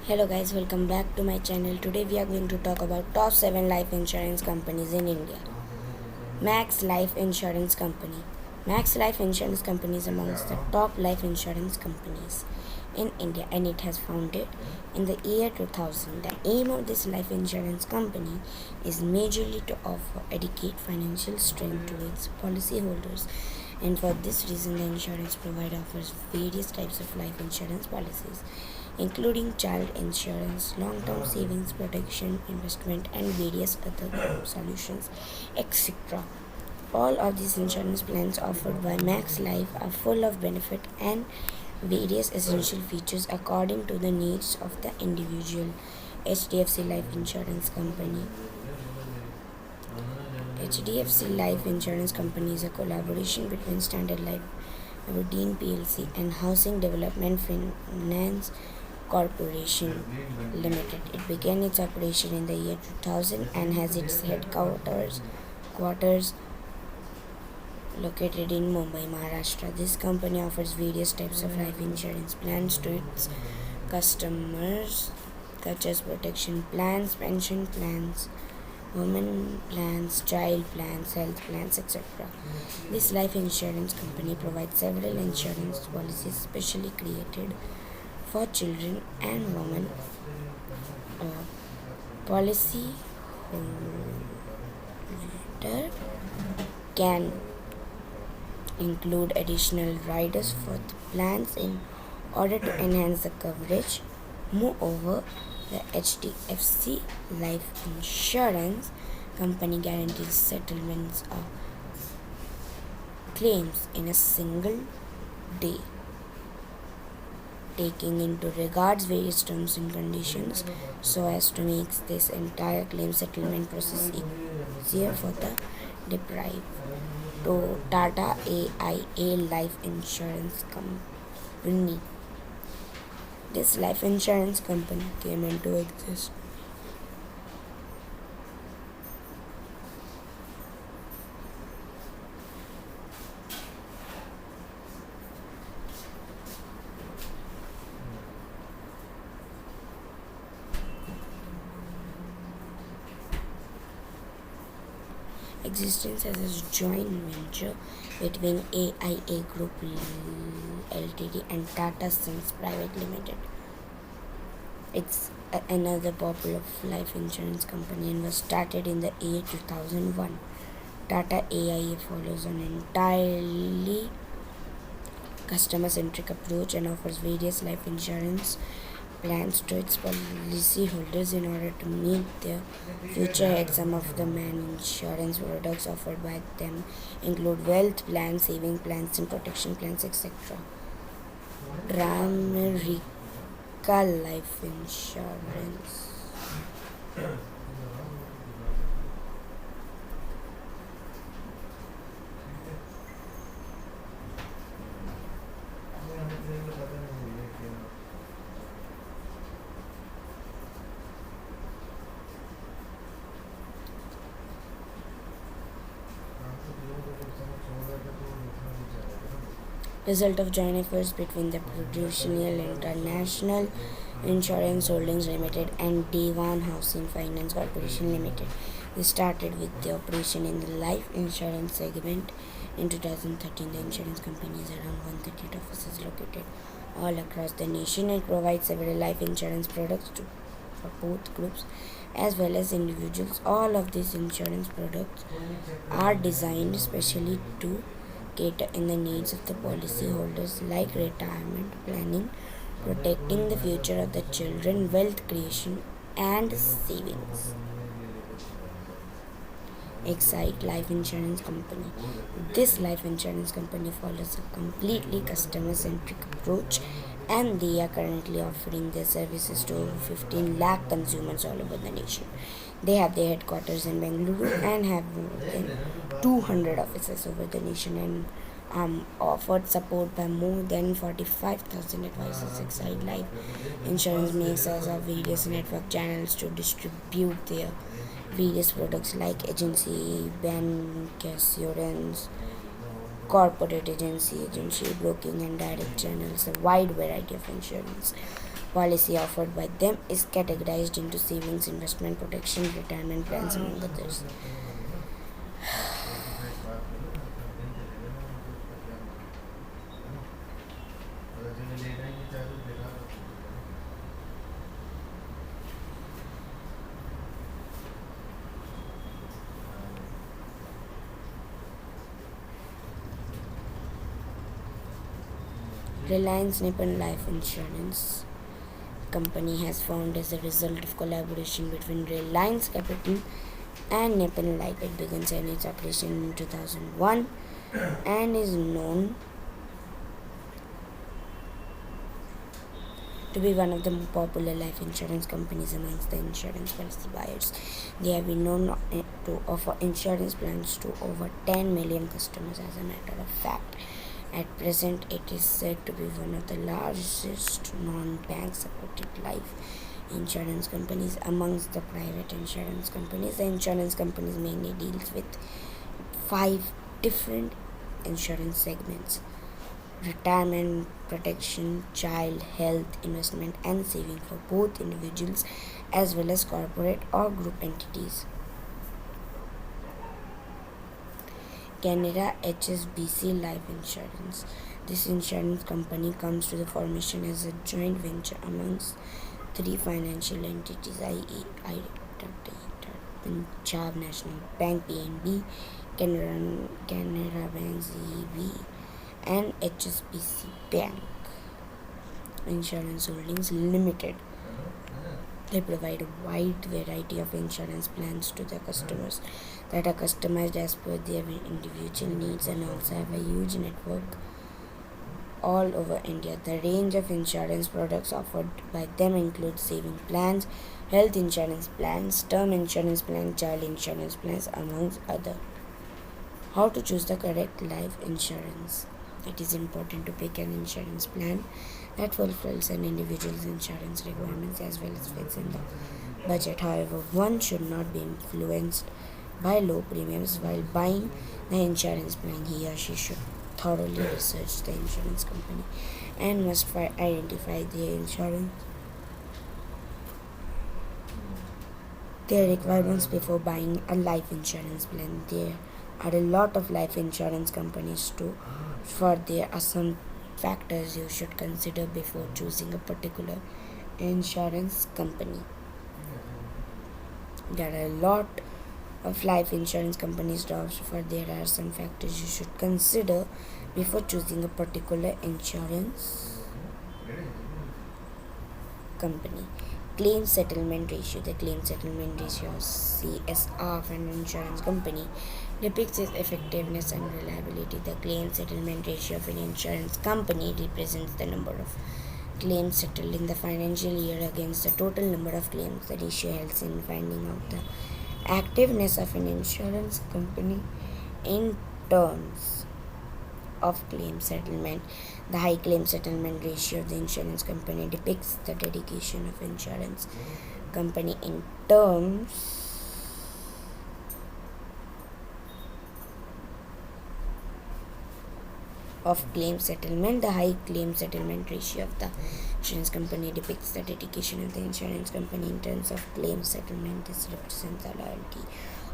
Hello guys, welcome back to my channel. Today we are going to talk about top 7 life insurance companies in India. Max Life Insurance Company. Max Life Insurance Company is amongst the top life insurance companies in India and it has founded in the year 2000. The aim of this life insurance company is majorly to offer adequate financial strength to its policyholders, and for this reason the insurance provider offers various types of life insurance policies including child insurance, long-term savings protection, investment and various other solutions, etc. All of these insurance plans offered by Max Life are full of benefit and various essential features according to the needs of the individual. HDFC Life Insurance Company. HDFC Life Insurance Company is a collaboration between Standard Life Aberdeen PLC and Housing Development Finance Corporation Limited. It began its operation in the year 2000 and has its headquarters located in Mumbai, Maharashtra. This company offers various types of life insurance plans to its customers, such as protection plans, pension plans, women plans, child plans, health plans, etc. This life insurance company provides several insurance policies specially created for children and women. Policy holder can include additional riders for the plans in order to enhance the coverage. Moreover, the HDFC Life Insurance Company guarantees settlements of claims in a single day, taking into regards various terms and conditions so as to make this entire claim settlement process easier for the deprived. To Tata AIA Life Insurance Company. This life insurance company came into existence as a joint venture between AIA Group Ltd and Tata Sons Private Limited. It's another popular life insurance company and was started in the year 2001. Tata AIA follows an entirely customer-centric approach and offers various life insurance plans to its policyholders in order to meet their future needs. Some of the main insurance products offered by them include wealth plans, saving plans, and protection plans, etc. Dramerica Life Insurance. Result of joint efforts between the Prudential International Insurance Holdings Limited and Dewan Housing Finance Corporation Limited. They started with the operation in the life insurance segment in 2013. The insurance company has around 138 offices located all across the nation. It provides several life insurance products for both groups as well as individuals. All of these insurance products are designed specially to cater in the needs of the policyholders, like retirement planning, protecting the future of the children, wealth creation and savings. Exide Life Insurance Company. This life insurance company follows a completely customer-centric approach and they are currently offering their services to over 15 lakh consumers all over the nation. They have their headquarters in Bengaluru and have more than 200 offices over the nation and offered support by more than 45,000 advisors. Exide Life Insurance makes use of various network channels to distribute their various products like agency, bank assurance, corporate agency, broking and direct channels, a wide variety of insurance Policy offered by them is categorized into savings, investment, protection, retirement plans, among others. Reliance Nippon Life Insurance Company has formed as a result of collaboration between Reliance Capital and Nippon Life. It began its operation in 2001 and is known to be one of the more popular life insurance companies amongst the insurance policy buyers. They have been known to offer insurance plans to over 10 million customers. As a matter of fact, at present, it is said to be one of the largest non-bank supported life insurance companies amongst the private insurance companies. The insurance companies mainly deals with 5 different insurance segments: retirement, protection, child, health, investment, and saving for both individuals as well as corporate or group entities. Canada HSBC Life Insurance. This insurance company comes to the formation as a joint venture amongst 3 financial entities, i.e., Punjab National Bank (PNB), Canara Bank (CEB), and HSBC Bank Insurance Holdings Limited. They provide a wide variety of insurance plans to their customers that are customized as per their individual needs, and also have a huge network all over India. The range of insurance products offered by them include saving plans, health insurance plans, term insurance plans, child insurance plans, amongst other. How to choose the correct life insurance? It is important to pick an insurance plan that fulfills an individual's insurance requirements as well as fits in the budget. However, one should not be influenced by low premiums while buying the insurance plan. He or she should thoroughly research the insurance company and must identify their requirements before buying a life insurance plan. There are a lot of life insurance companies too, for there are some factors you should consider before choosing a particular insurance company. There are a lot of life insurance companies to offer. There are some factors you should consider before choosing a particular insurance company. Claim settlement ratio. The claim settlement ratio, CSR, of an insurance company depicts its effectiveness and reliability. The claim settlement ratio of an insurance company represents the number of claims settled in the financial year against the total number of claims. The ratio helps in finding out the activeness of an insurance company in terms of claim settlement. The high claim settlement ratio of the insurance company depicts the dedication of insurance company in terms of claim settlement. The high claim settlement ratio of the insurance company depicts the dedication of the insurance company in terms of claim settlement. This represents the loyalty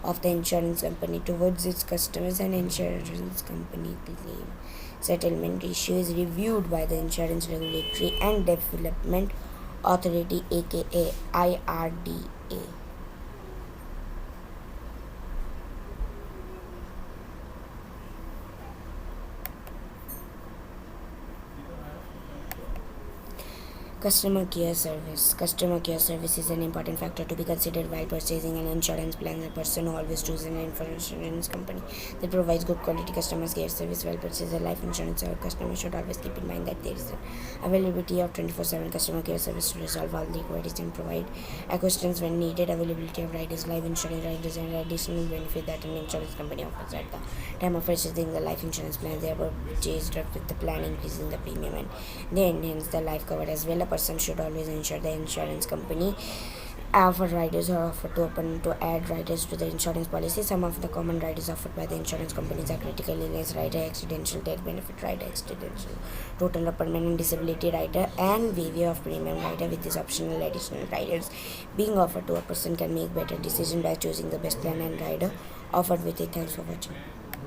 of the insurance company towards its customers. And insurance company claim settlement ratio is reviewed by the Insurance Regulatory and Development Authority, aka IRDA. Customer care service. Customer care service is an important factor to be considered while purchasing an insurance plan. The person who always chooses an insurance company that provides good quality customer care service while purchasing a life insurance. Our customer should always keep in mind that there is an availability of 24/7 customer care service to resolve all the queries and provide assistance when needed. Availability of riders, life insurance riders, and additional benefit that an insurance company offers at the time of purchasing the life insurance plan. They are purchased with the plan increasing the premium and they enhance the life cover as well. A person should always ensure the insurance company Offer riders are offered to open to add riders to the insurance policy. Some of the common riders offered by the insurance companies are critical illness rider, accidental death benefit rider, accidental total or permanent disability rider, and waiver of premium rider. With these optional additional riders being offered to a person can make better decision by choosing the best plan and rider offered with it. Thanks for watching.